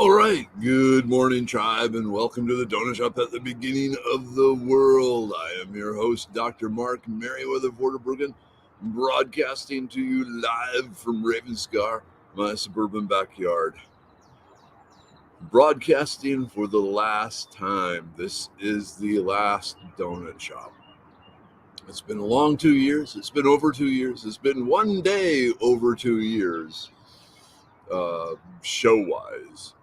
All right, good morning, tribe, and welcome to the Donut Shop at the beginning of the world. I am your host, Dr. Mark Merriweather Vorderbruggen, broadcasting to you live from Ravenscar, my suburban backyard. Broadcasting for the last time. This is the last Donut Shop. It's been a long 2 years. It's been over 2 years. It's been one day over 2 years, show-wise.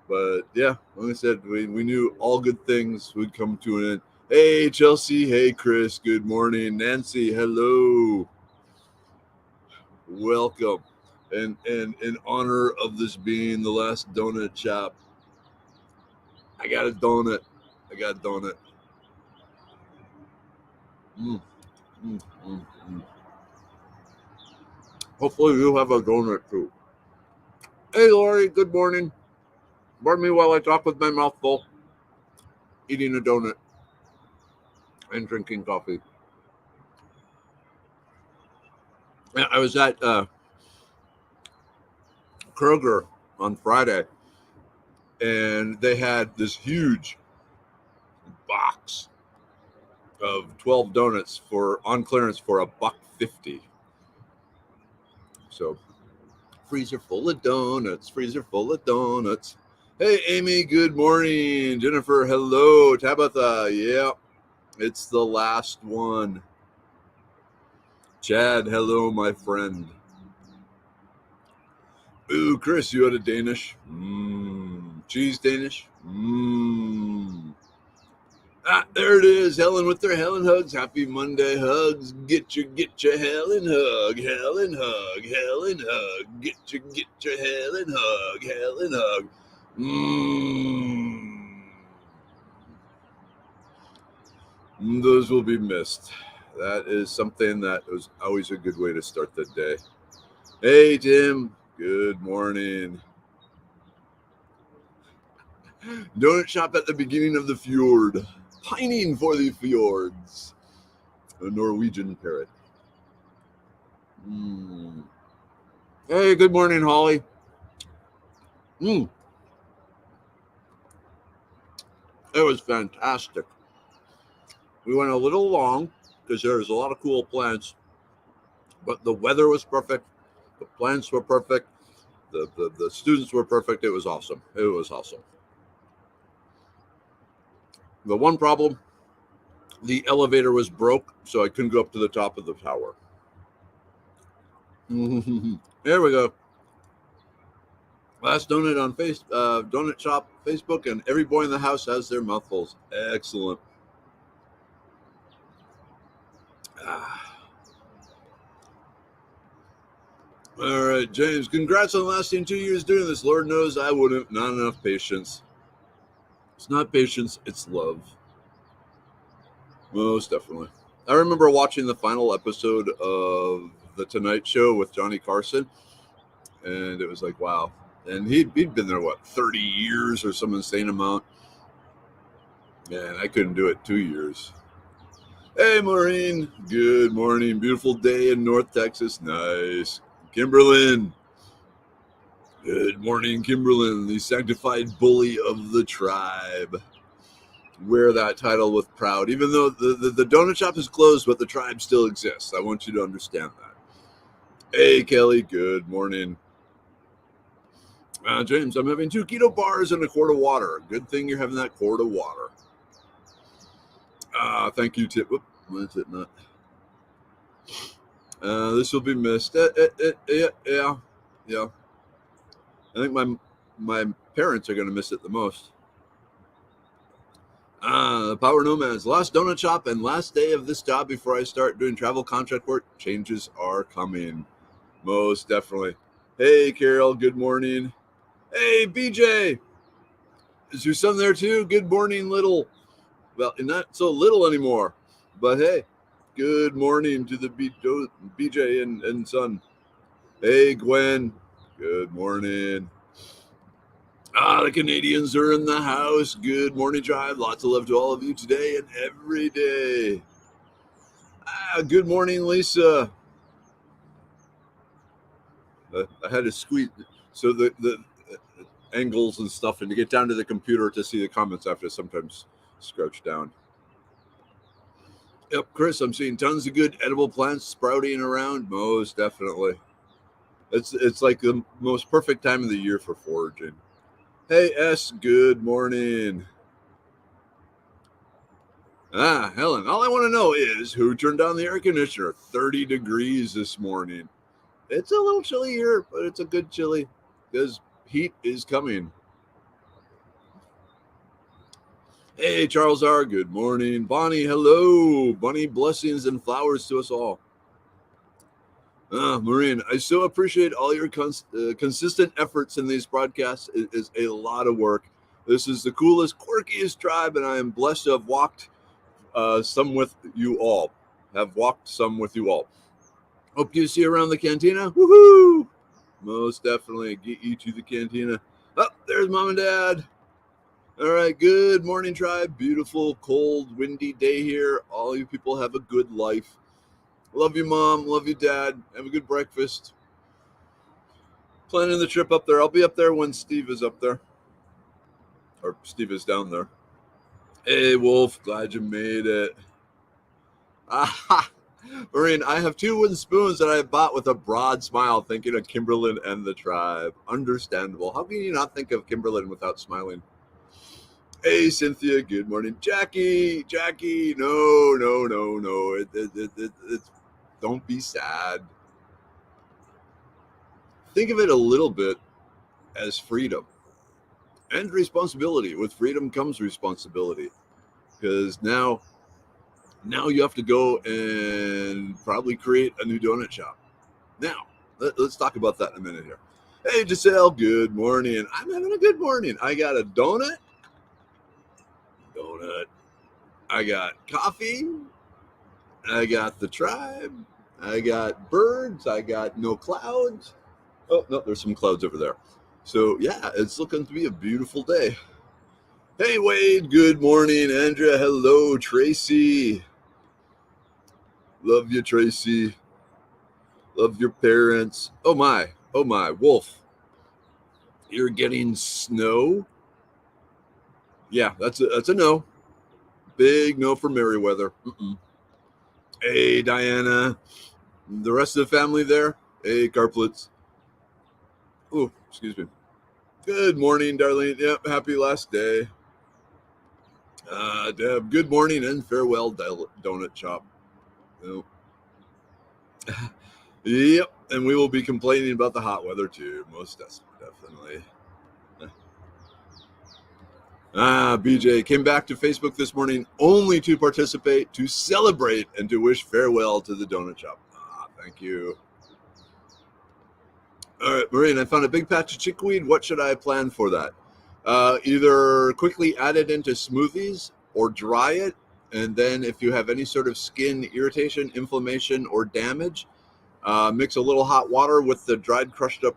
But yeah, like I said, we knew all good things would come to an end. Hey, Chelsea. Hey, Chris. Good morning. Nancy, hello. Welcome. And in honor of this being the last donut shop, I got a donut. I got a donut. Mm, mm, mm, mm. Hopefully you have a donut too. Hey, Lori. Good morning. Pardon me while I talk with my mouth full, eating a donut and drinking coffee. I was at Kroger on Friday, and they had this huge box of 12 donuts for on clearance for $1.50. So freezer full of donuts, freezer full of donuts. Hey, Amy, good morning. Jennifer, hello. Tabitha, yeah, it's the last one. Chad, hello, my friend. Ooh, Chris, you had a Danish. Cheese Danish. There it is. Helen with their Helen hugs. Happy Monday hugs. Get your Helen hug. Helen hug. Helen hug. Get your Helen hug. Helen hug. Those will be missed. That is something that was always a good way to start the day. Hey, Tim. Good morning. Donut shop at the beginning of the fjord. Pining for the fjords. A Norwegian parrot. Hey, good morning, Holly. It was fantastic. We went a little long because there was a lot of cool plants, but the weather was perfect. The plants were perfect. The students were perfect. It was awesome. It was awesome. The one problem, the elevator was broke, so I couldn't go up to the top of the tower. There we go. Last donut on Donut Shop Facebook, and every boy in the house has their mouthfuls. Excellent. All right, James. Congrats on lasting 2 years doing this. Lord knows I wouldn't. Not enough patience. It's not patience. It's love. Most definitely. I remember watching the final episode of The Tonight Show with Johnny Carson, and it was like, wow. And he'd been there, 30 years or some insane amount. Man, I couldn't do it 2 years. Hey, Maureen. Good morning. Beautiful day in North Texas. Nice. Kimberlyn. Good morning, Kimberlyn, the sanctified bully of the tribe. Wear that title with pride, even though the donut shop is closed, but the tribe still exists. I want you to understand that. Hey, Kelly. Good morning. James, I'm having 2 keto bars and a quart of water. Good thing you're having that quart of water. Thank you, Tip. Whoop, why is it not? This will be missed. Yeah. I think my parents are going to miss it the most. Power Nomads, last donut shop and last day of this job before I start doing travel contract work. Changes are coming. Most definitely. Hey, Carol. Good morning. Hey, BJ. Is your son there too? Good morning, little. Well, not so little anymore. But hey, good morning to the BJ and son. Hey, Gwen. Good morning. The Canadians are in the house. Good morning, tribe. Lots of love to all of you today and every day. Good morning, Lisa. I had to squeeze. So angles and stuff, and to get down to the computer to see the comments, I have to sometimes scrouch down. Yep, Chris, I'm seeing tons of good edible plants sprouting around. Most definitely. It's like the most perfect time of the year for foraging. Hey, S, good morning. Helen, all I want to know is who turned on the air conditioner? 30 degrees this morning. It's a little chilly here, but it's a good chilly because heat is coming. Hey, Charles R., good morning. Bonnie, hello. Bonnie, blessings and flowers to us all. Maureen, I so appreciate all your consistent efforts in these broadcasts. It is a lot of work. This is the coolest, quirkiest tribe, and I am blessed to have walked some with you all. Hope you see you around the cantina. Woohoo! Most definitely get you to the cantina. Oh, there's Mom and Dad. All right, good morning, tribe. Beautiful, cold, windy day here. All you people have a good life. Love you, Mom. Love you, Dad. Have a good breakfast. Planning the trip up there. I'll be up there when Steve is up there. Or Steve is down there. Hey, Wolf. Glad you made it. Aha! Maureen, I have 2 wooden spoons that I bought with a broad smile, thinking of Kimberlyn and the tribe. Understandable. How can you not think of Kimberlyn without smiling? Hey, Cynthia. Good morning. Jackie. No. It's, don't be sad. Think of it a little bit as freedom and responsibility. With freedom comes responsibility, because now you have to go and probably create a new donut shop. Now, let's talk about that in a minute here. Hey, Giselle, good morning. I'm having a good morning. I got a donut. I got coffee. I got the tribe. I got birds. I got no clouds. Oh, no, there's some clouds over there. So, yeah, it's looking to be a beautiful day. Hey, Wade, good morning. Andrea, hello. Tracy. Love you, Tracy. Love your parents. Oh, my. Wolf. You're getting snow? Yeah, that's a no. Big no for Merriweather. Hey, Diana. The rest of the family there? Hey, Carplets. Oh, excuse me. Good morning, Darlene. Yep, happy last day. Deb, good morning and farewell, donut shop. Oh. Yep, and we will be complaining about the hot weather too, most definitely. BJ came back to Facebook this morning only to participate, to celebrate, and to wish farewell to the donut shop. Thank you. All right, Maureen, I found a big patch of chickweed. What should I plan for that? Either quickly add it into smoothies or dry it. And then if you have any sort of skin irritation, inflammation, or damage, mix a little hot water with the dried, crushed up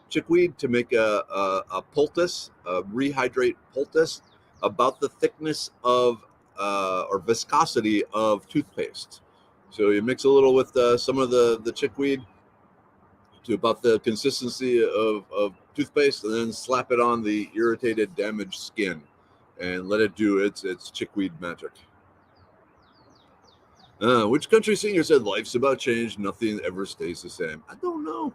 chickweed to make a poultice, a rehydrate poultice, about the thickness of or viscosity of toothpaste. So you mix a little with some of the chickweed to about the consistency of toothpaste, and then slap it on the irritated, damaged skin and let it do its chickweed magic. Which country singer said life's about change, nothing ever stays the same? I don't know.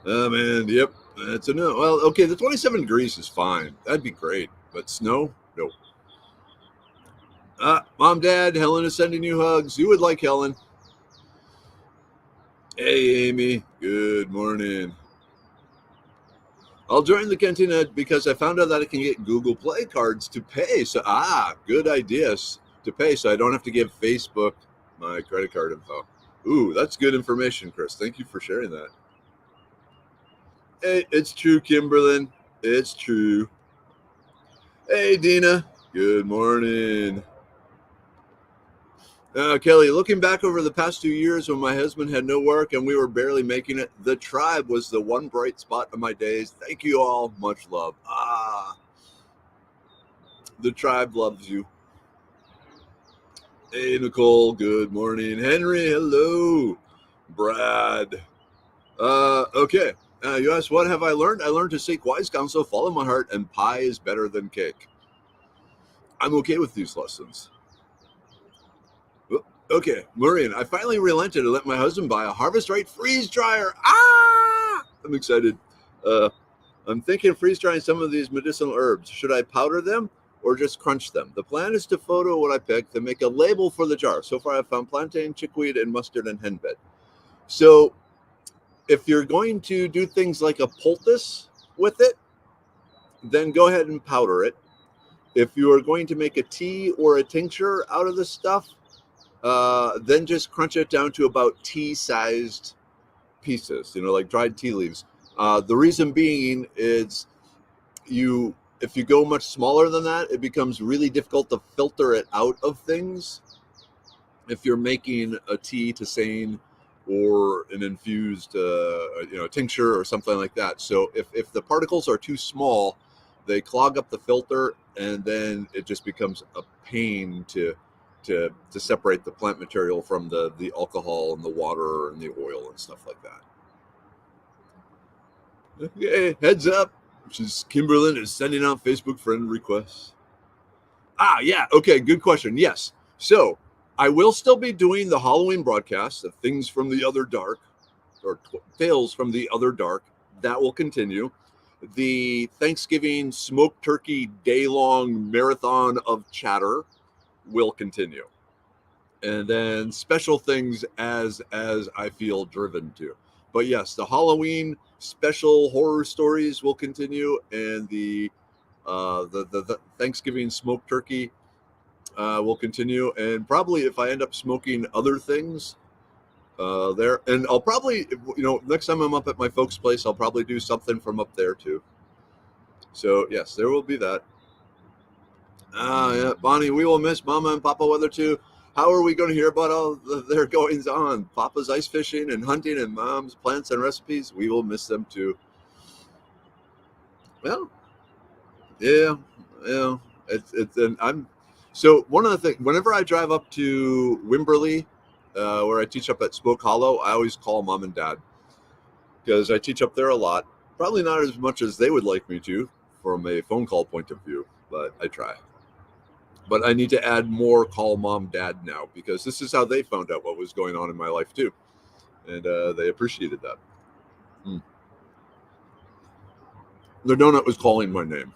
Oh, man, yep, that's a no. Well, okay, the 27 degrees is fine. That'd be great. But snow? No. Mom, Dad, Helen is sending you hugs. You would like Helen. Hey, Amy. Good morning. I'll join the cantina because I found out that I can get Google Play cards to pay. So, good ideas to pay so I don't have to give Facebook my credit card info. Ooh, that's good information, Chris. Thank you for sharing that. Hey, it's true, Kimberlyn. It's true. Hey, Dina. Good morning. Kelly, looking back over the past 2 years when my husband had no work and we were barely making it, the tribe was the one bright spot of my days. Thank you all. Much love. The tribe loves you. Hey, Nicole. Good morning. Henry, hello. Brad. Okay. You asked, what have I learned? I learned to seek wise counsel, follow my heart, and pie is better than cake. I'm okay with these lessons. Okay, Maureen, I finally relented and let my husband buy a Harvest Right freeze dryer. Ah! I'm excited. Uh, I'm thinking freeze drying some of these medicinal herbs. Should I powder them or just crunch them? The plan is to photo what I picked and make a label for the jar. So far, I've found plantain, chickweed, and mustard and henbit. So, if you're going to do things like a poultice with it, then go ahead and powder it. If you are going to make a tea or a tincture out of this stuff, then just crunch it down to about tea-sized pieces, like dried tea leaves. The reason being is if you go much smaller than that, it becomes really difficult to filter it out of things. If you're making a tea tisane or an infused, tincture or something like that. So if the particles are too small, they clog up the filter, and then it just becomes a pain to separate the plant material from the alcohol and the water and the oil and stuff like that. Okay, heads up. Kimberlyn is sending out Facebook friend requests. Yeah. Okay, good question. Yes. So I will still be doing the Halloween broadcast of Things from the Other Dark, or Tales from the Other Dark. That will continue. The Thanksgiving smoked turkey day-long marathon of chatter will continue. And then special things as I feel driven to. But yes, the Halloween special horror stories will continue, and the Thanksgiving smoked turkey will continue. And probably if I end up smoking other things there, and I'll probably, next time I'm up at my folks' place, I'll probably do something from up there too. So yes, there will be that. Yeah, Bonnie, we will miss Mama and Papa Weather too. How are we going to hear about all their goings on? Papa's ice fishing and hunting, and Mom's plants and recipes. We will miss them too. Well, yeah, yeah. It's and I'm so one of the things. Whenever I drive up to Wimberley, where I teach up at Spoke Hollow, I always call Mom and Dad because I teach up there a lot. Probably not as much as they would like me to, from a phone call point of view, but I try. But I need to add more call mom dad now, because this is how they found out what was going on in my life too, and they appreciated that. The donut was calling my name.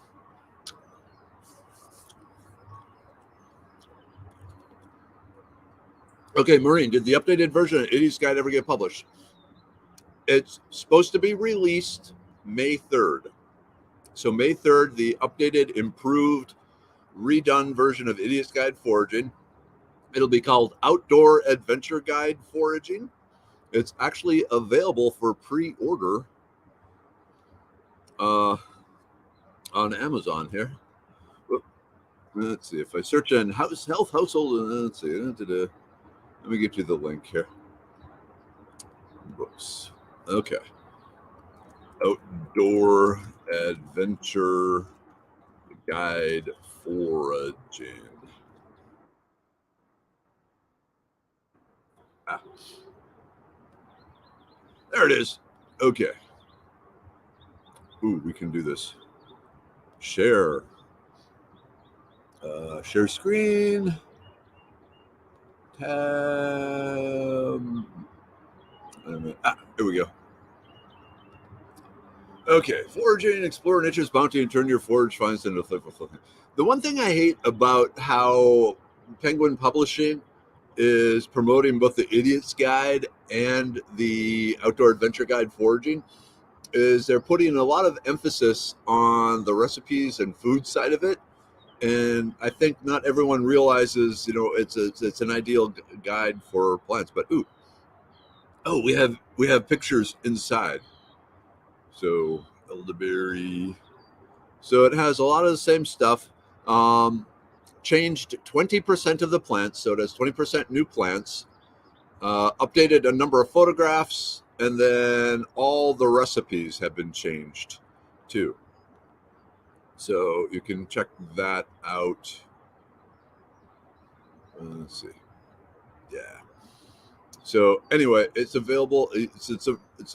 Okay, Maureen, did the updated version of Idiot's Guide ever get published? It's supposed to be released May 3rd. So May 3rd, the updated, improved, redone version of Idiot's Guide Foraging. It'll be called Outdoor Adventure Guide Foraging. It's actually available for pre-order on Amazon here. Let's see if I search in health household. Let's see. Let me get you the link here. Books. Okay. Outdoor Adventure Guide Foraging. Ah. There it is. Okay. Ooh, we can do this. Share. Share screen. Tab. Here we go. Okay, foraging, explore nature's bounty, and turn your forage finds into flavorful. The one thing I hate about how Penguin Publishing is promoting both the Idiot's Guide and the Outdoor Adventure Guide Foraging is they're putting a lot of emphasis on the recipes and food side of it. And I think not everyone realizes, it's an ideal guide for plants. But we have pictures inside. So elderberry. So it has a lot of the same stuff. Changed 20% of the plants, so it has 20% new plants. Updated a number of photographs, and then all the recipes have been changed too. So you can check that out. Let's see. Yeah. So anyway, it's available. It's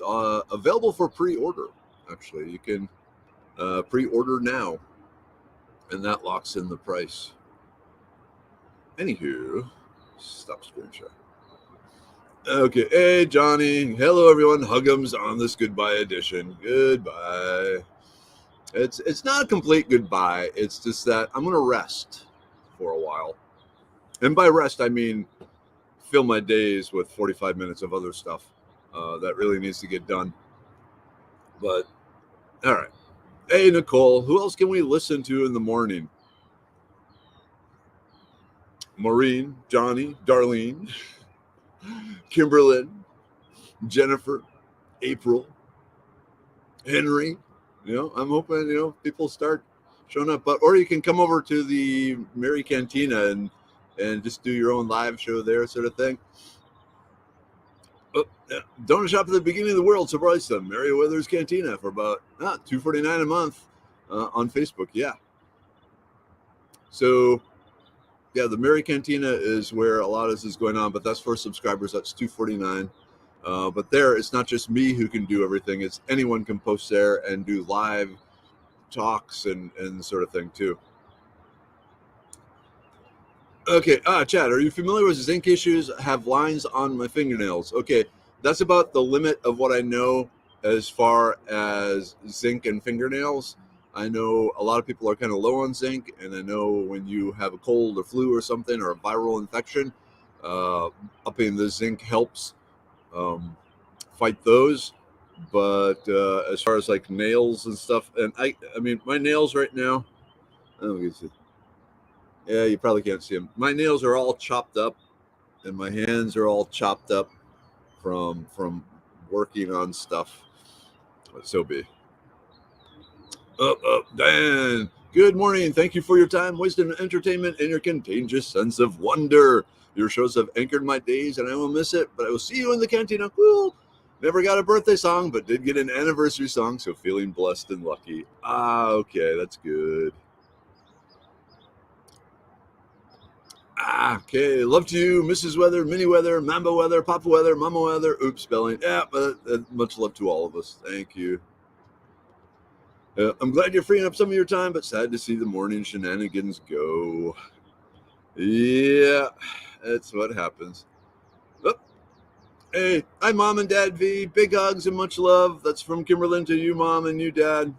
available for pre-order. Actually, you can pre-order now, and that locks in the price. Anywho, stop screen share. Okay, hey Johnny, hello everyone. Huggums on this goodbye edition. Goodbye. It's not a complete goodbye. It's just that I'm gonna rest for a while, and by rest I mean fill my days with 45 minutes of other stuff that really needs to get done. But all right. Hey, Nicole, who else can we listen to in the morning? Maureen, Johnny, Darlene, Kimberlyn, Jennifer, April, Henry. I'm hoping, people start showing up. But or you can come over to the Mary Cantina and just do your own live show there, sort of thing. Oh, yeah. Donut shop at the beginning of the world. Surprise them. Meriwether's Cantina for about $2.49 a month on Facebook. Yeah. So yeah, the Mary Cantina is where a lot of this is going on, but that's for subscribers. That's $2.49. But there, it's not just me who can do everything. It's anyone can post there and do live talks and sort of thing too. Okay, Chad, are you familiar with zinc issues? Have lines on my fingernails. Okay, that's about the limit of what I know as far as zinc and fingernails. I know a lot of people are kind of low on zinc, and I know when you have a cold or flu or something or a viral infection, upping the zinc helps fight those. But as far as like nails and stuff, and I mean, my nails right now, let me see. Yeah, you probably can't see them. My nails are all chopped up, and my hands are all chopped up from working on stuff. So be. Dan. Good morning. Thank you for your time, wisdom, and entertainment, and your contagious sense of wonder. Your shows have anchored my days, and I will miss it. But I will see you in the cantina. Cool. Never got a birthday song, but did get an anniversary song, so feeling blessed and lucky. Okay, that's good. Okay. Love to you, Mrs. Weather, Mini Weather, Mamba Weather, Papa Weather, Mama Weather. Oops, spelling. Yeah, but much love to all of us. Thank you. I'm glad you're freeing up some of your time, but sad to see the morning shenanigans go. Yeah, that's what happens. Oh, hey, hi, Mom and Dad V. Big hugs and much love. That's from Kimberlyn to you, Mom, and you, Dad.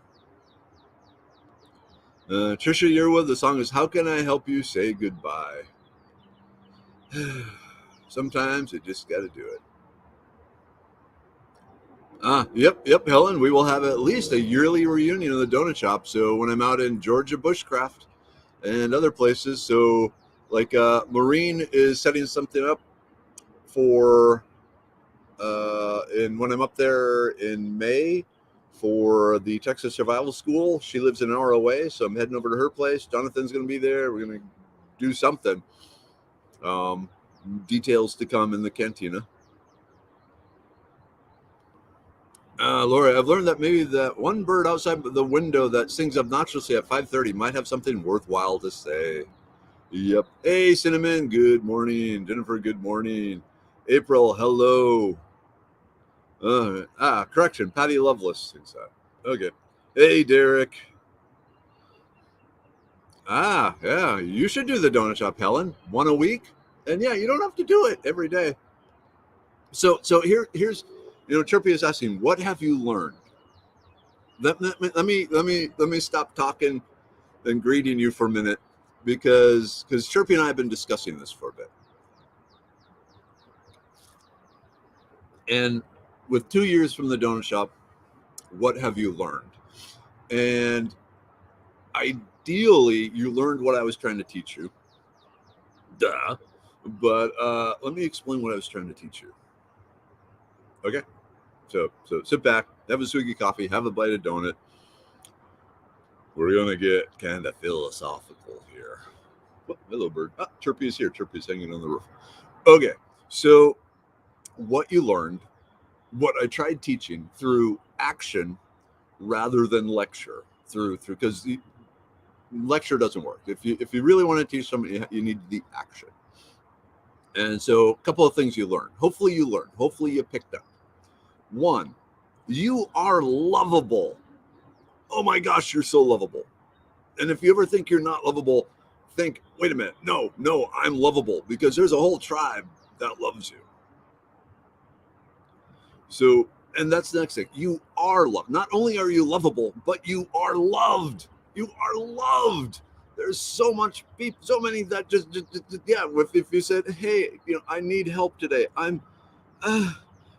Trisha Yearwood, the song is How Can I Help You Say Goodbye? Sometimes you just got to do it. Yep, Helen. We will have at least a yearly reunion of the donut shop. So when I'm out in Georgia Bushcraft and other places, so like Maureen is setting something up for, and when I'm up there in May for the Texas Survival School, she lives an hour away, so I'm heading over to her place. Jonathan's going to be there. We're going to do something. Details to come in the cantina. Laura, I've learned that maybe that one bird outside the window that sings obnoxiously at 5:30 might have something worthwhile to say. Yep. Hey, Cinnamon. Good morning. Jennifer. Good morning. April. Hello. Correction. Patty Loveless thinks that. Okay. Hey, Derek. Yeah. You should do the donut shop, Helen. One a week, and yeah, you don't have to do it every day. So here's, Chirpy is asking, what have you learned? Let me stop talking and greeting you for a minute because Chirpy and I have been discussing this for a bit. And with 2 years from the donut shop, what have you learned? And ideally, you learned what I was trying to teach you. Duh. But let me explain what I was trying to teach you. Okay. So sit back, have a swiggy coffee, have a bite of donut. We're gonna get kind of philosophical here. Oh, hello, bird. Chirpy is here. Chirpy is hanging on the roof. Okay. So what you learned, what I tried teaching through action rather than lecture, through because the lecture doesn't work. If you really want to teach somebody, you need the action. And so a couple of things you learn. Hopefully you picked up. One, you are lovable. Oh my gosh, you're so lovable. And if you ever think you're not lovable, think, wait a minute, no, I'm lovable, because there's a whole tribe that loves you. So, and that's the next thing. You are loved. Not only are you lovable, but you are loved. You are loved. There's so much people, so many that just yeah. If you said, hey, I need help today, and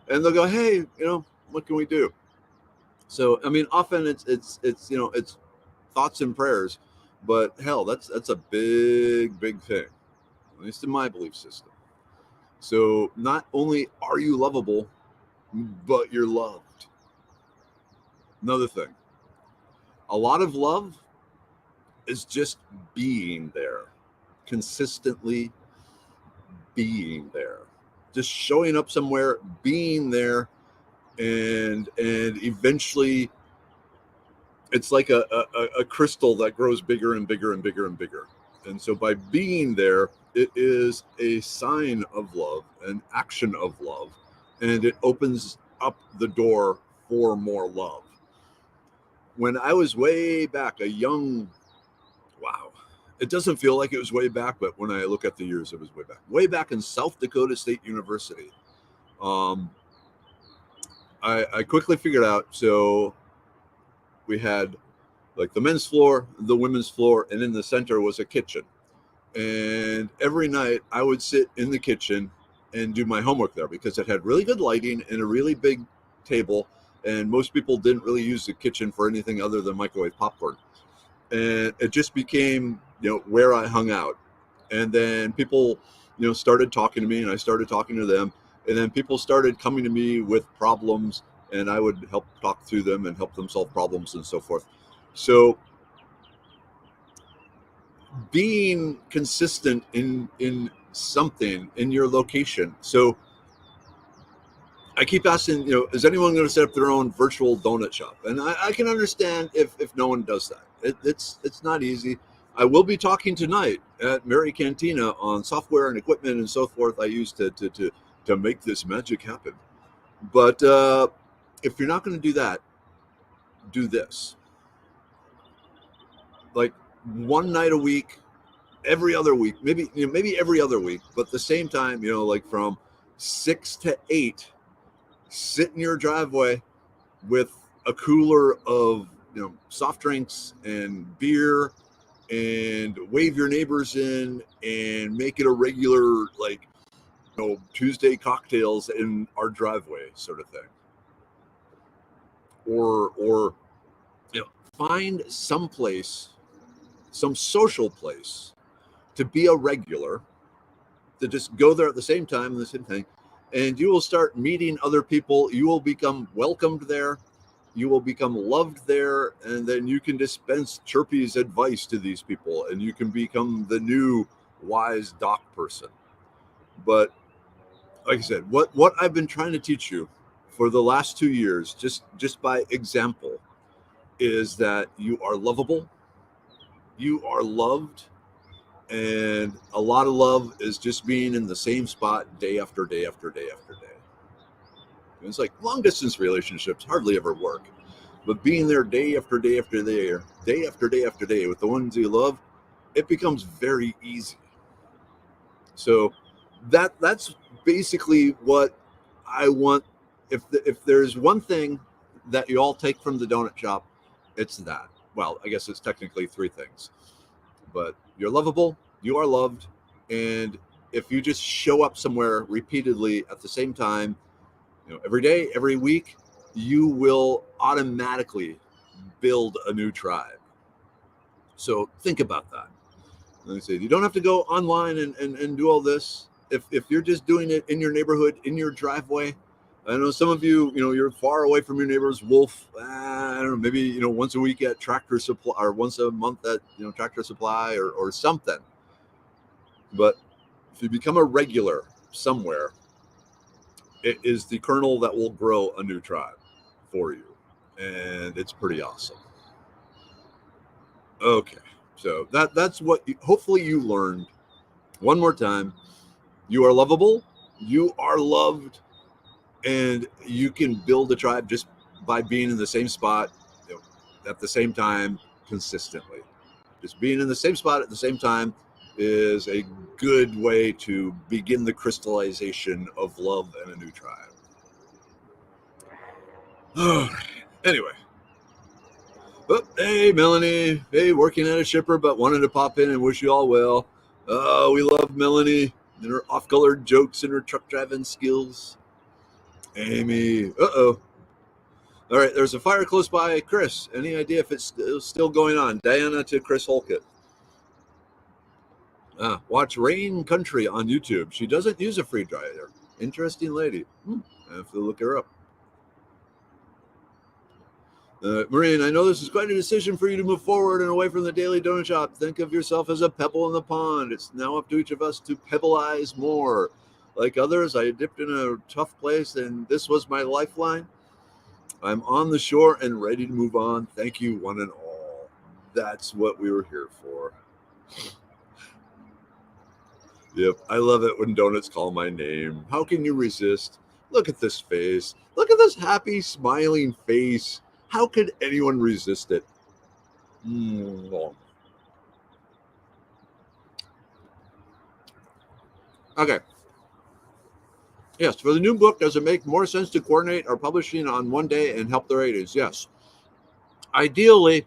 they'll go, hey, what can we do? So, I mean, often it's thoughts and prayers, but hell, that's a big thing, at least in my belief system. So, not only are you lovable, but you're loved. Another thing, a lot of love is just being there, consistently being there, just showing up somewhere, being there, and eventually it's like a crystal that grows bigger and bigger and bigger and bigger. And so by being there, it is a sign of love, an action of love, and it opens up the door for more love. When I was way back, wow, it doesn't feel like it was way back, but when I look at the years, it was way back in South Dakota State University. I quickly figured out, so we had like the men's floor, the women's floor, and in the center was a kitchen. And every night I would sit in the kitchen and do my homework there because it had really good lighting and a really big table. And most people didn't really use the kitchen for anything other than microwave popcorn. And it just became, where I hung out. And then people, started talking to me, and I started talking to them. And then people started coming to me with problems, and I would help talk through them and help them solve problems and so forth. So being consistent in something in your location. So I keep asking, is anyone going to set up their own virtual donut shop? And I can understand if no one does that. It's not easy. I will be talking tonight at Mary Cantina on software and equipment and so forth I use to make this magic happen. But if you're not going to do that, do this. Like one night a week, every other week, maybe every other week, but at the same time, like from 6 to 8, sit in your driveway with a cooler of soft drinks and beer, and wave your neighbors in and make it a regular, like, Tuesday cocktails in our driveway sort of thing. Or find some place, some social place, to be a regular, to just go there at the same time and the same thing, and you will start meeting other people. You will become welcomed there. You will become loved there, and then you can dispense Chirpy's advice to these people, and you can become the new wise doc person. But like I said, what I've been trying to teach you for the last 2 years, just by example, is that you are lovable, you are loved, and a lot of love is just being in the same spot day after day after day after day. And it's like long distance relationships hardly ever work, but being there day after day after day, day after day after day with the ones you love, it becomes very easy. So that's basically what I want. If there's one thing that you all take from the donut shop, it's that. Well, I guess it's technically 3 things, but you're lovable, you are loved, and if you just show up somewhere repeatedly at the same time, every day, every week, you will automatically build a new tribe. So think about that. Like I said, you don't have to go online and do all this. If you're just doing it in your neighborhood, in your driveway. I know some of you, you're far away from your neighbor's wolf. I don't know, maybe, once a week at Tractor Supply, or once a month at, Tractor Supply, or something. But if you become a regular somewhere, it is the kernel that will grow a new tribe for you. And it's pretty awesome. Okay. So that's what hopefully you learned. One more time, You are lovable. You are loved, and you can build a tribe just by being in the same spot, at the same time consistently. Just being in the same spot at the same time is a good way to begin the crystallization of love and a new tribe. Anyway. Oh, hey, Melanie. Hey, working at a shipper, but wanted to pop in and wish you all well. Oh, we love Melanie and her off-colored jokes and her truck driving skills. Amy. Uh-oh. All right, there's a fire close by. Chris, any idea if it's still going on? Diana to Chris Holkett. Watch Rain Country on YouTube. She doesn't use a free dryer. Interesting lady. I have to look her up. Maureen, I know this is quite a decision for you to move forward and away from the daily donut shop. Think of yourself as a pebble in the pond. It's now up to each of us to pebbleize more. Like others, I dipped in a tough place, and this was my lifeline. I'm on the shore and ready to move on. Thank you, one and all. That's what we were here for. Yep, I love it when donuts call my name. How can you resist? Look at this face. Look at this happy, smiling face. How could anyone resist it? Okay. Yes, for the new book, does it make more sense to coordinate our publishing on one day and help the ratings? Yes. Ideally,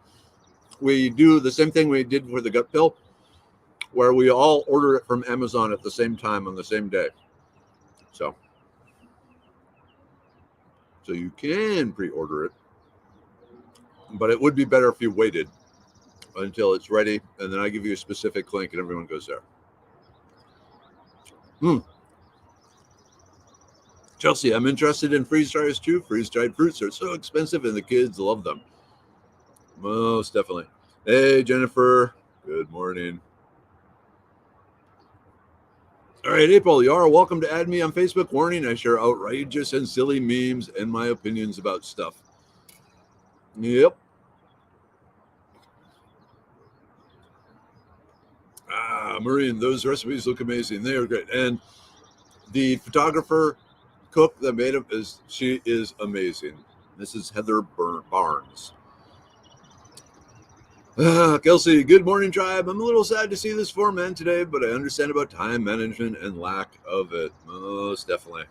we do the same thing we did for the gut pill, where we all order it from Amazon at the same time on the same day. So you can pre-order it, but it would be better if you waited until it's ready, and then I give you a specific link and everyone goes there. Chelsea, I'm interested in freeze dryers too. Freeze dried fruits are so expensive and the kids love them. Most definitely. Hey, Jennifer. Good morning. All right, April, you are welcome to add me on Facebook. Warning, I share outrageous and silly memes and my opinions about stuff. Yep. Maureen, those recipes look amazing. They are great. And the photographer cook that made them she is amazing. This is Heather Barnes. Kelsey, good morning, tribe. I'm a little sad to see this format today, but I understand about time management and lack of it. Most definitely.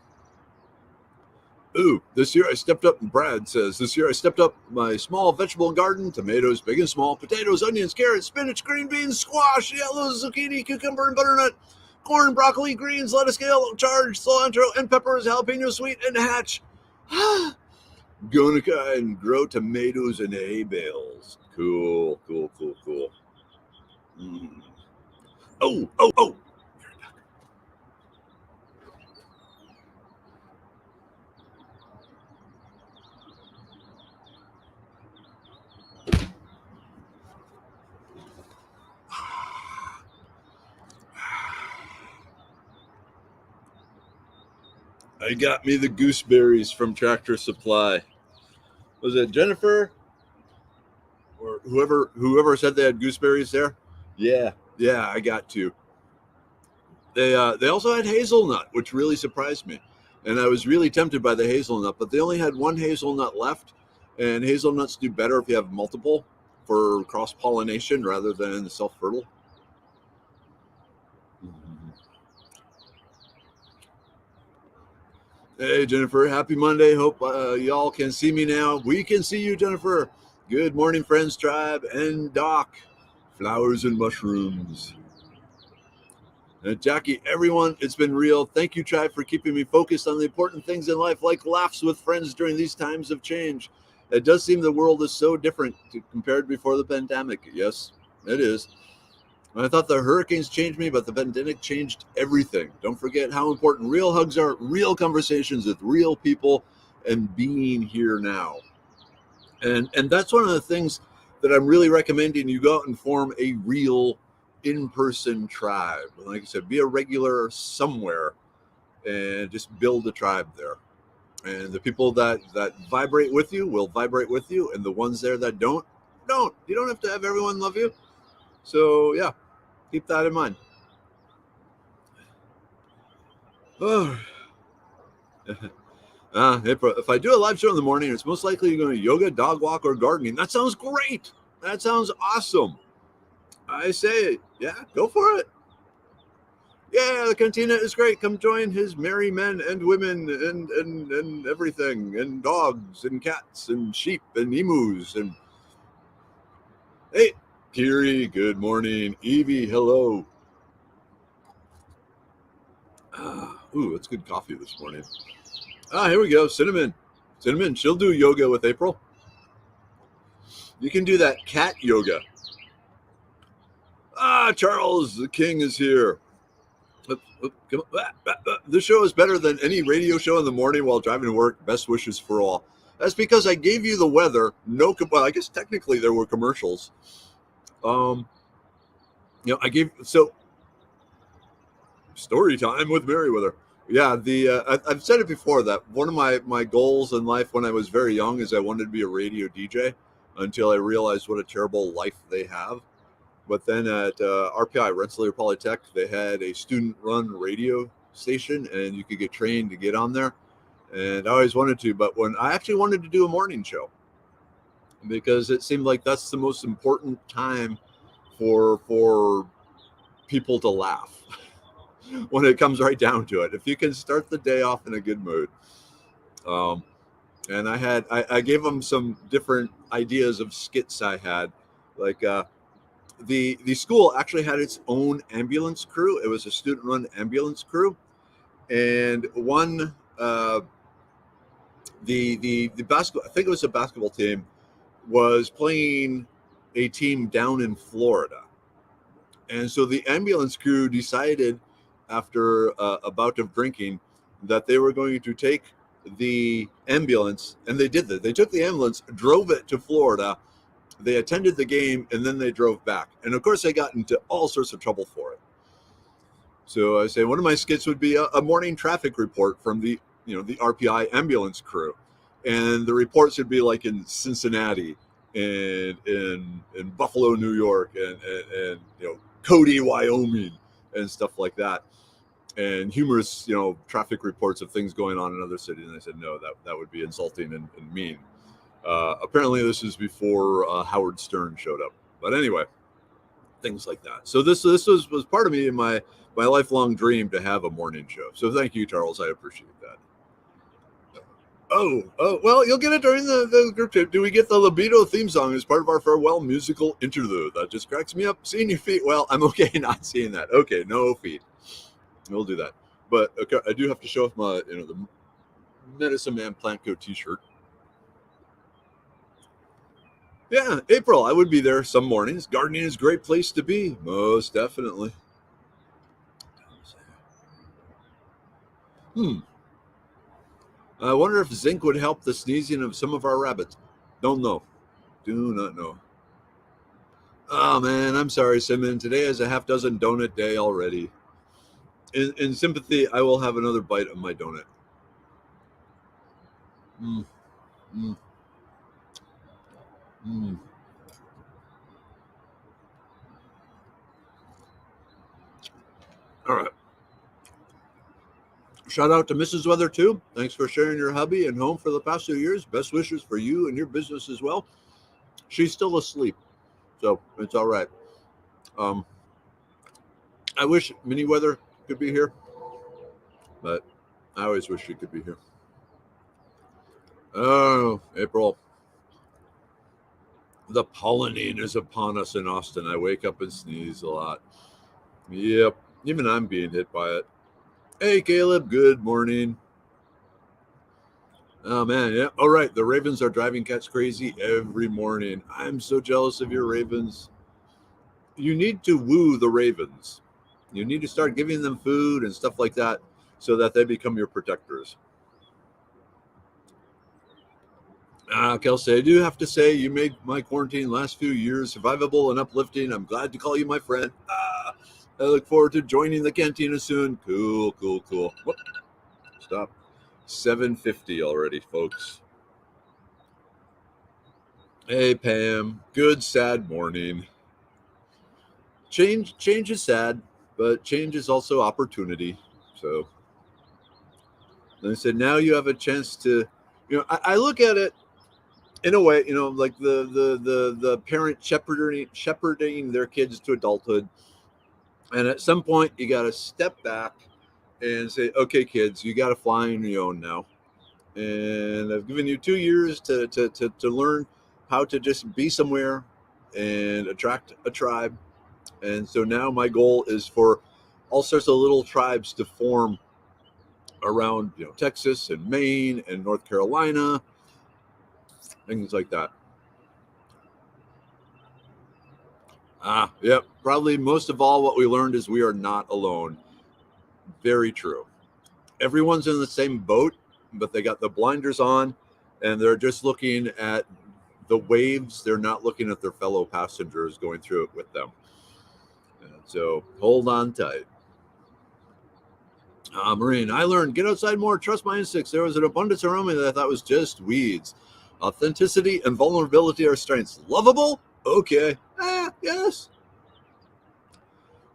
Ooh, this year I stepped up, Brad says, this year I stepped up my small vegetable garden, tomatoes, big and small, potatoes, onions, carrots, spinach, green beans, squash, yellows, zucchini, cucumber, and butternut, corn, broccoli, greens, lettuce, kale, charge, cilantro, and peppers, jalapeno, sweet, and hatch. Gonica and grow tomatoes in hay bales. Cool. Oh. I got me the gooseberries from Tractor Supply. Was it Jennifer or whoever said they had gooseberries there? Yeah, I got two. They also had hazelnut, which really surprised me, and I was really tempted by the hazelnut, but they only had one hazelnut left, and hazelnuts do better if you have multiple for cross pollination rather than self fertile. Hey, Jennifer, happy Monday. Hope y'all can see me now. We can see you, Jennifer. Good morning, friends, tribe, and Doc. Flowers and mushrooms. And Jackie, everyone, it's been real. Thank you, tribe, for keeping me focused on the important things in life, like laughs with friends during these times of change. It does seem the world is so different compared before the pandemic. Yes, it is. I thought the hurricanes changed me, but the pandemic changed everything. Don't forget how important real hugs are, real conversations with real people, and being here now. And that's one of the things that I'm really recommending you go out and form a real in-person tribe. Like I said, be a regular somewhere and just build a tribe there. And the people that vibrate with you will vibrate with you, and the ones there that don't. You don't have to have everyone love you. So yeah, keep that in mind. Oh. If I do a live show in the morning, it's most likely going to yoga, dog walk, or gardening. That sounds great. That sounds awesome. I say, yeah, go for it. Yeah, the cantina is great. Come join his merry men and women and everything, and dogs and cats and sheep and emus and hey, Kiri, good morning. Evie, hello. Ooh, it's good coffee this morning. Here we go. Cinnamon. Cinnamon, she'll do yoga with April. You can do that cat yoga. Charles, the king is here. This show is better than any radio show in the morning while driving to work. Best wishes for all. That's because I gave you the weather. Well, I guess technically there were commercials. I gave story time with Merriweather. Yeah, I've said it before that one of my goals in life when I was very young is I wanted to be a radio DJ until I realized what a terrible life they have. But then at RPI, Rensselaer Polytech, they had a student-run radio station, and you could get trained to get on there. And I always wanted to, but when I actually wanted to do a morning show, because it seemed like that's the most important time for people to laugh when it comes right down to it. If you can start the day off in a good mood. And I gave them some different ideas of skits I had, like the school actually had its own ambulance crew. It was a student-run ambulance crew, and one the basketball, I think it was a basketball team, was playing a team down in Florida, and so the ambulance crew decided after a bout of drinking that they were going to take the ambulance, and they did that. They took the ambulance, drove it to Florida. They attended the game, and then they drove back. And of course, they got into all sorts of trouble for it. So I say one of my skits would be a morning traffic report from the RPI ambulance crew, and the reports would be like in Cincinnati and in Buffalo, New York, and Cody, Wyoming, and stuff like that, and humorous traffic reports of things going on in other cities. And I said no, that would be insulting and mean. Apparently, this is before Howard Stern showed up. But anyway, things like that. So this was part of me in my lifelong dream to have a morning show. So thank you, Charles. I appreciate that. Oh, well, you'll get it during the group trip. Do we get the libido theme song as part of our farewell musical interlude? That just cracks me up. Seeing your feet. Well, I'm okay not seeing that. Okay, no feet. We'll do that. But okay, I do have to show off my the Medicine Man Plant Coat T-shirt. Yeah, April, I would be there some mornings. Gardening is a great place to be, most definitely. I wonder if zinc would help the sneezing of some of our rabbits. Don't know. Do not know. Oh, man, I'm sorry, Simon. Today is a half dozen donut day already. In sympathy, I will have another bite of my donut. Mm, mm, mm. All right. Shout out to Mrs. Weather, too. Thanks for sharing your hubby and home for the past 2 years. Best wishes for you and your business as well. She's still asleep, so it's all right. Um, I wish Mini Weather could be here, but I always wish she could be here. Oh, April. The pollening is upon us in Austin. I wake up and sneeze a lot. Yep. Even I'm being hit by it. Hey, Caleb. Good morning. Oh, man. Yeah. All right. The Ravens are driving cats crazy every morning. I'm so jealous of your Ravens. You need to woo the Ravens. You need to start giving them food and stuff like that so that they become your protectors. Kelsey, I do have to say you made my quarantine last few years survivable and uplifting. I'm glad to call you my friend. I look forward to joining the cantina soon. Cool. Whoop. Stop. 7:50 already, folks. Hey, Pam. Good, sad morning. Change is sad, but change is also opportunity. So And I said, now you have a chance to, I look at it in a way, like the parent shepherding their kids to adulthood. And at some point, you got to step back and say, okay, kids, you got to fly on your own now. And I've given you 2 years to learn how to just be somewhere and attract a tribe. And so now my goal is for all sorts of little tribes to form around, Texas and Maine and North Carolina, things like that. Yep. Probably most of all, what we learned is we are not alone. Very true. Everyone's in the same boat, but they got the blinders on and they're just looking at the waves. They're not looking at their fellow passengers going through it with them. And so hold on tight. Marine, I learned get outside more, trust my instincts. There was an abundance around me that I thought was just weeds. Authenticity and vulnerability are strengths. Lovable? Okay. Yes.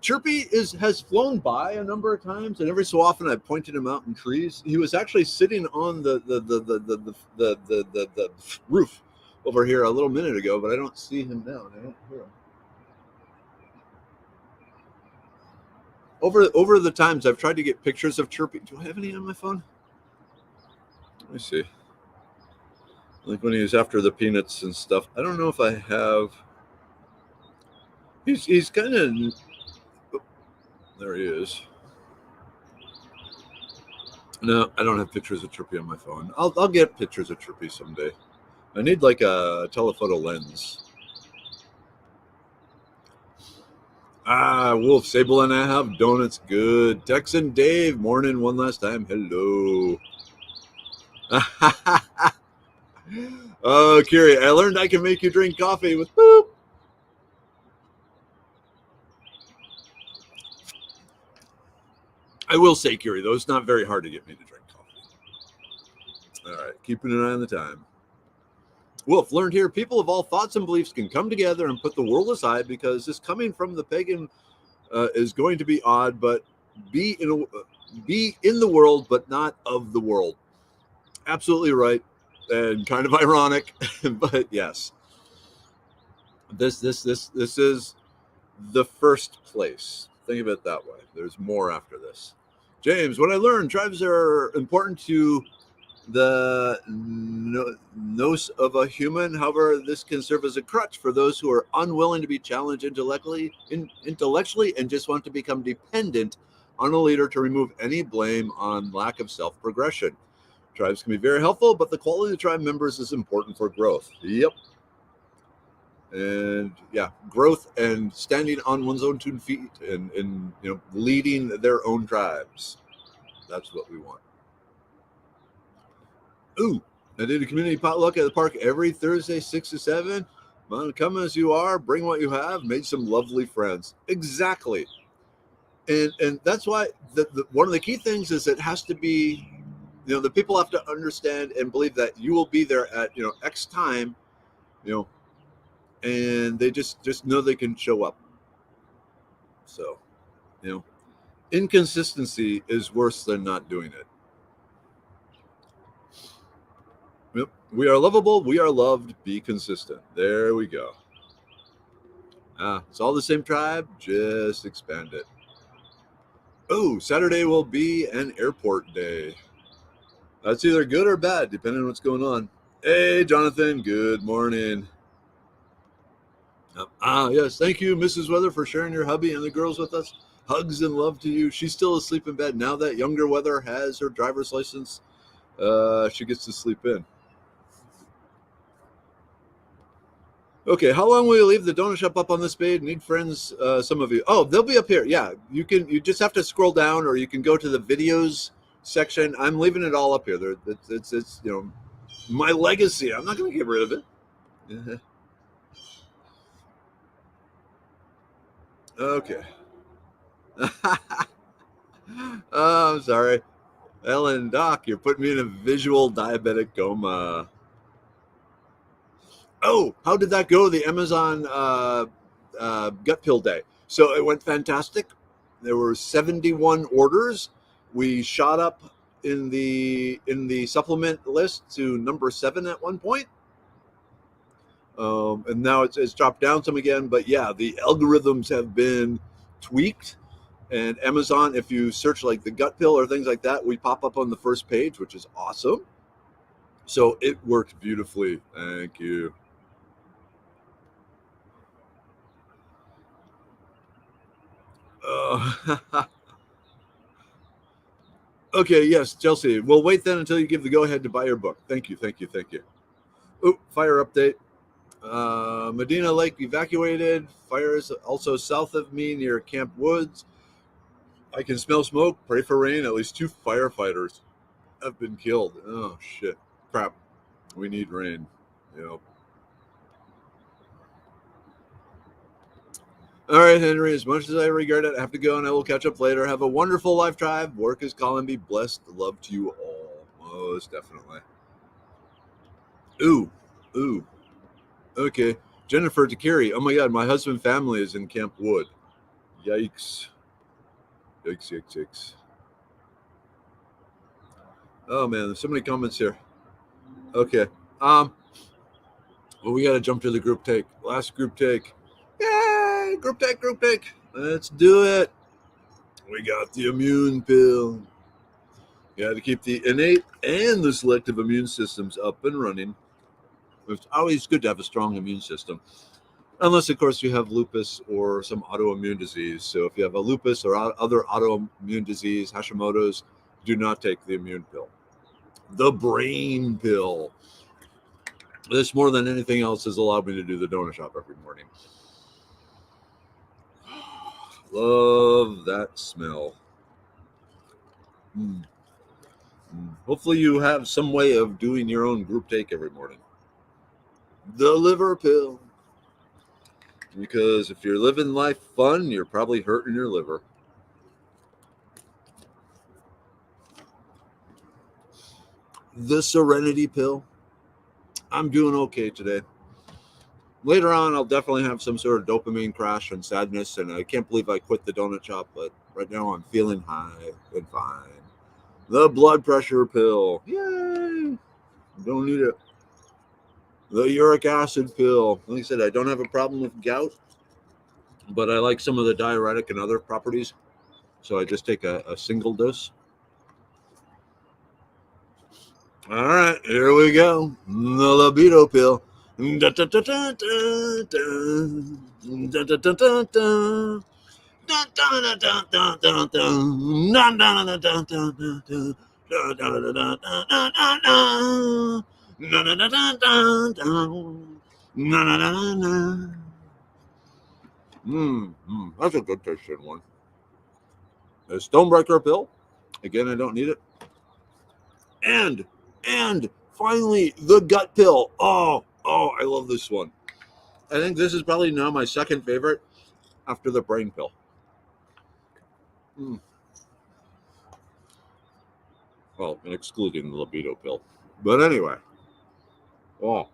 Chirpy has flown by a number of times, and every so often I pointed him out in trees. He was actually sitting on the roof over here a little minute ago, but I don't see him now. I don't hear him. Over the times I've tried to get pictures of Chirpy. Do I have any on my phone? Let me see. Like when he was after the peanuts and stuff. I don't know if I have. He's kind of. There he is. No, I don't have pictures of Chirpy on my phone. I'll get pictures of Chirpy someday. I need like a telephoto lens. Wolf, Sable, and I have donuts. Good. Texan Dave, morning one last time. Hello. Oh, Kiri, I learned I can make you drink coffee with boop. I will say, Kiri, though, it's not very hard to get me to drink coffee. All right, keeping an eye on the time. Wolf, learned here, people of all thoughts and beliefs can come together and put the world aside because this coming from the pagan is going to be odd, but be in the world, but not of the world. Absolutely right, and kind of ironic, but yes. This is the first place. Think of it that way. There's more after this. James, what I learned, tribes are important to the nose of a human. However, this can serve as a crutch for those who are unwilling to be challenged intellectually and just want to become dependent on a leader to remove any blame on lack of self-progression. Tribes can be very helpful, but the quality of the tribe members is important for growth. Yep. And yeah, growth and standing on one's own 2 feet and leading their own tribes. That's what we want. Ooh, I did a community potluck at the park every Thursday, 6 to 7. Come as you are, bring what you have, made some lovely friends. Exactly. And that's why one of the key things is it has to be, the people have to understand and believe that you will be there at, X time, and they just know they can show up. So, inconsistency is worse than not doing it. Yep. We are lovable. We are loved. Be consistent. There we go. It's all the same tribe. Just expand it. Oh, Saturday will be an airport day. That's either good or bad, depending on what's going on. Hey, Jonathan. Good morning. Yes. Thank you, Mrs. Weather, for sharing your hubby and the girls with us. Hugs and love to you. She's still asleep in bed. Now that younger Weather has her driver's license, she gets to sleep in. Okay, how long will you leave the donut shop up on this page? Need friends, some of you. Oh, they'll be up here. Yeah, you just have to scroll down, or you can go to the videos section. I'm leaving it all up here. It's my legacy. I'm not going to get rid of it. Okay. Oh, I'm sorry. Ellen, Doc, you're putting me in a visual diabetic coma. Oh, how did that go? The Amazon gut pill day. So it went fantastic. There were 71 orders. We shot up in the supplement list to number 7 at one point. And now it's dropped down some again. But yeah, the algorithms have been tweaked. And Amazon, if you search like the gut pill or things like that, we pop up on the first page, which is awesome. So it worked beautifully. Thank you. Okay, yes, Chelsea. We'll wait then until you give the go-ahead to buy your book. Thank you, thank you, thank you. Oh, fire update. Medina Lake evacuated. Fires also south of me near Camp Woods. I can smell smoke. Pray for rain. At least 2 firefighters have been killed. Oh, shit. Crap. We need rain. Yep. All right, Henry. As much as I regret it, I have to go and I will catch up later. Have a wonderful life drive. Work is calling. Be blessed. Love to you all. Most definitely. Ooh. Ooh. Okay. Jennifer Takiri. Oh my God. My husband's family is in Camp Wood. Yikes. Yikes, yikes, yikes. Oh man, there's so many comments here. Okay. Well, we got to jump to the group take. Last group take. Yay! Group take, group take. Let's do it. We got the immune pill. You got to keep the innate and the selective immune systems up and running. It's always good to have a strong immune system. Unless, of course, you have lupus or some autoimmune disease. So if you have a lupus or other autoimmune disease, Hashimoto's, do not take the immune pill. The brain pill. This, more than anything else, has allowed me to do the donut shop every morning. Love that smell. Hopefully you have some way of doing your own group take every morning. The liver pill. Because if you're living life fun, you're probably hurting your liver. The serenity pill. I'm doing okay today. Later on, I'll definitely have some sort of dopamine crash and sadness, and I can't believe I quit the donut shop, but right now I'm feeling high and fine. The blood pressure pill. Yay! Don't need it. The uric acid pill. Like I said, I don't have a problem with gout, but I like some of the diuretic and other properties, so I just take a single dose. All right, here we go. The libido pill. That's a good tasting one. The Stonebreaker pill. Again, I don't need it. And finally, the gut pill. Oh, I love this one. I think this is probably now my second favorite after the brain pill. Well, and excluding the libido pill. But anyway. Oh.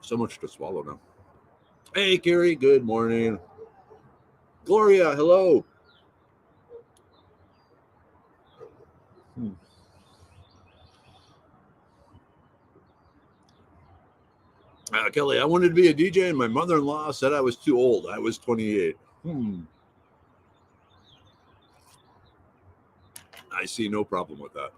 So much to swallow now. Hey, Carrie. Good morning. Gloria, hello. Kelly, I wanted to be a DJ, and my mother-in-law said I was too old. I was 28. I see no problem with that.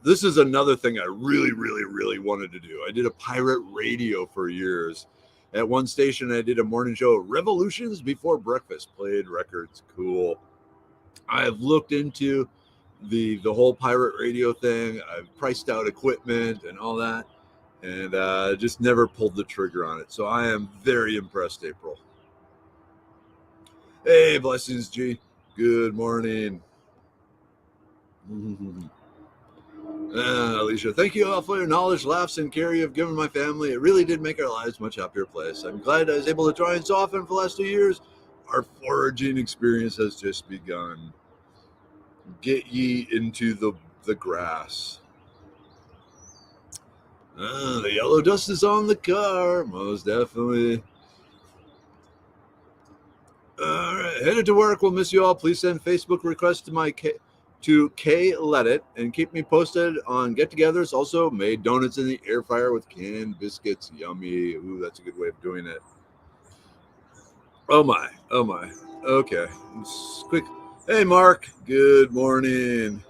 This is another thing I really, really, really wanted to do. I did a pirate radio for years. At one station, I did a morning show, Revolutions Before Breakfast, played records. Cool. I've looked into the whole pirate radio thing. I've priced out equipment and all that, and just never pulled the trigger on it. So I am very impressed, April. Hey, blessings, G. Good morning. Alicia, thank you all for your knowledge, laughs, and care you have given my family. It really did make our lives a much happier place. I'm glad I was able to join so often for the last 2 years. Our foraging experience has just begun. Get ye into the grass. The yellow dust is on the car, most definitely. All right, headed to work. We'll miss you all. Please send Facebook requests to K Let It and keep me posted on get-togethers. Also, made donuts in the air fryer with canned biscuits. Yummy. Ooh, that's a good way of doing it. Oh my. Oh my. Okay. Quick. Hey, Mark. Good morning.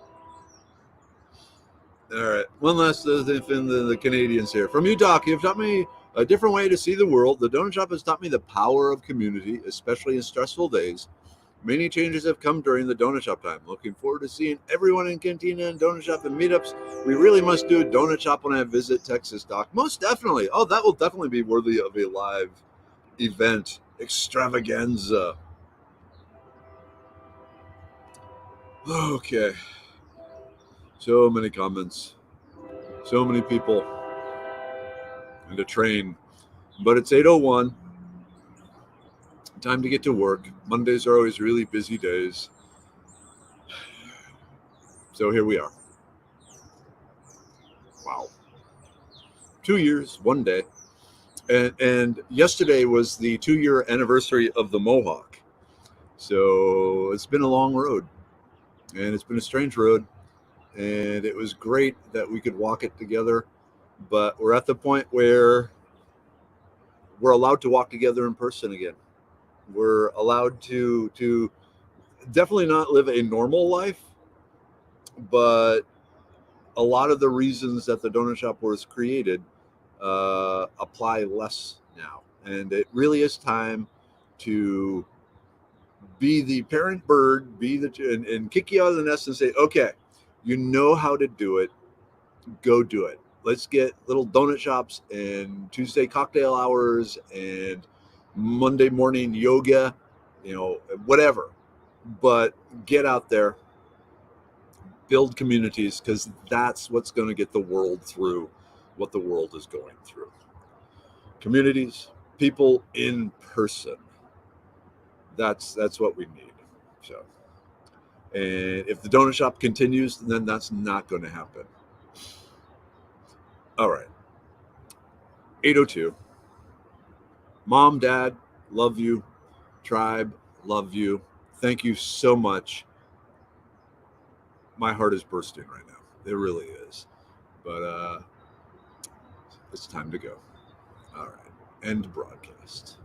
All right. One last thing from the Canadians here. From you, Doc, you've taught me a different way to see the world. The donut shop has taught me the power of community, especially in stressful days. Many changes have come during the donut shop time. Looking forward to seeing everyone in Cantina and donut shop and meetups. We really must do a donut shop when I visit Texas, Doc. Most definitely. Oh, that will definitely be worthy of a live event extravaganza. Okay. So many comments. So many people. And a train. But it's 8:01. Time to get to work. Mondays are always really busy days. So here we are. Wow. 2 years, one day. And yesterday was the 2-year anniversary of the Mohawk. So it's been a long road, and it's been a strange road, and it was great that we could walk it together. But we're at the point where we're allowed to walk together in person again. We're allowed to definitely not live a normal life, but a lot of the reasons that the donut shop was created apply less now, and it really is time to be the parent bird, and kick you out of the nest and say, okay, you know how to do it, go do it. Let's get little donut shops and Tuesday cocktail hours and Monday morning yoga, whatever. But get out there, build communities, because that's what's going to get the world through what the world is going through. Communities, people in person. That's what we need. So, and if the donut shop continues, then that's not going to happen. All right. 8:02. Mom, Dad, love you. Tribe, love you. Thank you so much. My heart is bursting right now. It really is. But it's time to go. All right. End broadcast.